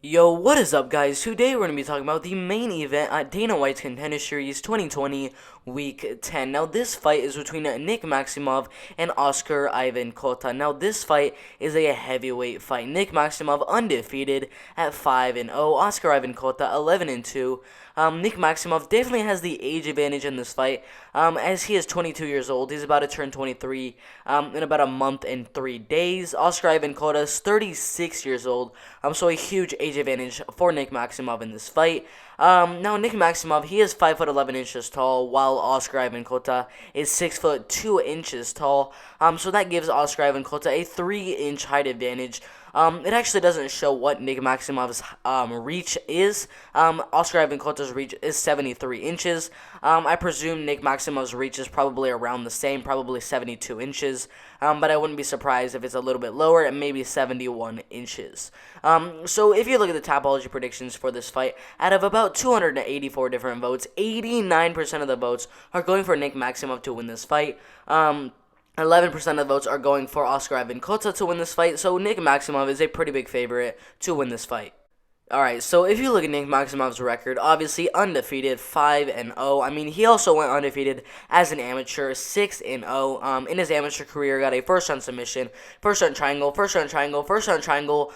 Yo, what is up, guys? Today we're going to be talking about the main event at Dana White's Contender Series 2020 Week 10. Now, this fight is between Nick Maximov and Oscar Ivan Cota. Now, this fight is a heavyweight fight. Nick Maximov undefeated at 5-0. Oscar Ivan Cota 11-2. Nick Maximov definitely has the age advantage in this fight, as he is 22 years old. He's about to turn 23 in about a month and 3 days. Oscar Ivan Cota is 36 years old, so a huge age advantage for Nick Maximov in this fight. Now, Nick Maximov, he is 5'11" tall, while Oscar Ivan Cota is 6'2" tall. So that gives Oscar Ivan Cota a 3-inch height advantage. It actually doesn't show what Nick Maximov's reach is. Oscar Ivan Cota's reach is 73 inches. I presume Nick Maximov's reach is probably around the same, probably 72 inches. But I wouldn't be surprised if it's a little bit lower, and maybe 71 inches. So if you look at the Topology predictions for this fight, out of about 284 different votes, 89% of the votes are going for Nick Maximov to win this fight. 11% of the votes are going for Oscar Ivan Cota to win this fight, so Nick Maximov is a pretty big favorite to win this fight. Alright, so if you look at Nick Maximov's record, obviously undefeated, 5-0. I mean, he also went undefeated as an amateur, 6-0. In his amateur career, got a first-round submission, first-round triangle, first-round triangle, first-round triangle,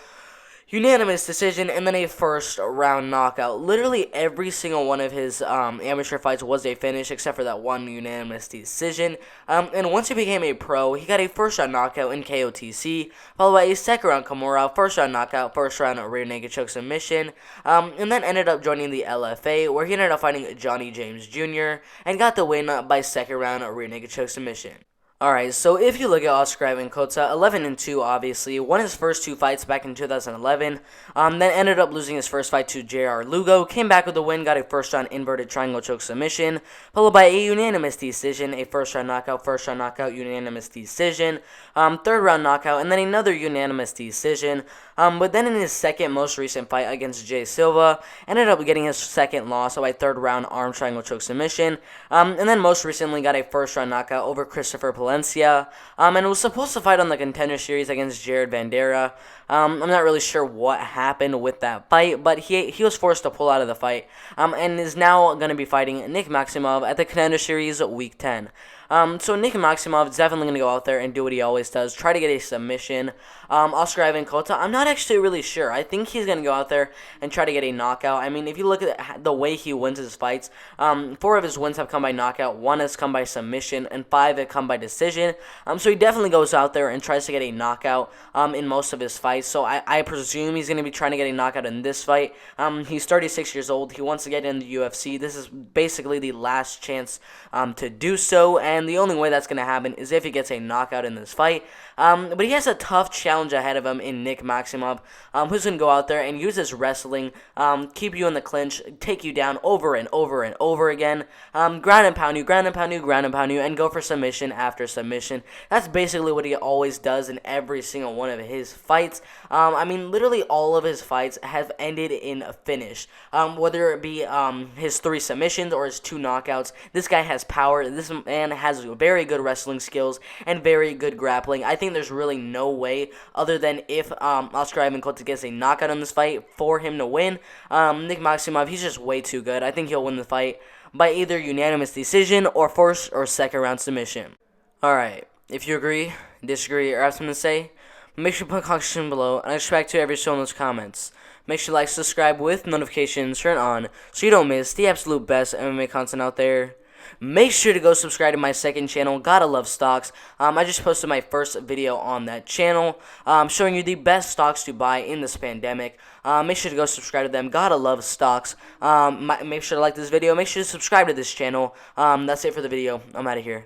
unanimous decision, and then a first-round knockout. Literally every single one of his amateur fights was a finish, except for that one unanimous decision. And once he became a pro, he got a first-round knockout in KOTC, followed by a second-round Kimura, first-round knockout, first-round rear naked choke submission, and then ended up joining the LFA, where he ended up fighting Johnny James Jr., and got the win by second-round rear naked choke submission. Alright, so if you look at Oscar Ivan Cota, 11-2 obviously, won his first two fights back in 2011, then ended up losing his first fight to J.R. Lugo, came back with a win, got a first-round inverted triangle choke submission, followed by a unanimous decision, a first-round knockout, unanimous decision, third-round knockout, and then another unanimous decision. But then in his second most recent fight against Jay Silva, ended up getting his second loss by third-round arm triangle choke submission, and then most recently got a first-round knockout over Christopher Palencia, and was supposed to fight on the Contender Series against Jared Vanderaa. I'm not really sure what happened with that fight, but he was forced to pull out of the fight, and is now going to be fighting Nick Maximov at the Contender Series Week 10. So Nick Maximov is definitely going to go out there and do what he always does, try to get a submission. Oscar Ivan Cota, I'm not actually really sure. I think he's going to go out there and try to get a knockout. I mean, if you look at the way he wins his fights, 4 of his wins have come by knockout, 1 has come by submission, and 5 have come by decision. So he definitely goes out there and tries to get a knockout in most of his fights. So I presume he's going to be trying to get a knockout in this fight. He's 36 years old. He wants to get in the UFC. This is basically the last chance to do so, and the only way that's going to happen is if he gets a knockout in this fight. But he has a tough challenge ahead of him in Nick Maximov, who's going to go out there and use his wrestling, keep you in the clinch, take you down over and over and over again, ground and pound you, and go for submission after submission. That's basically what he always does in every single one of his fights. I mean, literally all of his fights have ended in a finish, whether it be his 3 submissions or his 2 knockouts. This guy has power. This man has very good wrestling skills and very good grappling. I think there's really no way other than if Oscar Ivan Cota gets a knockout in this fight for him to win. Nick Maximov, he's just way too good. I think he'll win the fight by either unanimous decision or first or second round submission. Alright, if you agree, disagree, or have something to say, make sure to put a comment below, and I expect to every show in those comments. Make sure to like, subscribe with notifications turned on so you don't miss the absolute best MMA content out there. Make sure to go subscribe to my second channel, Gotta Love Stocks. I just posted my first video on that channel, showing you the best stocks to buy in this pandemic. Make sure to go subscribe to them, Gotta Love Stocks. Make sure to like this video. Make sure to subscribe to this channel. That's it for the video. I'm out of here.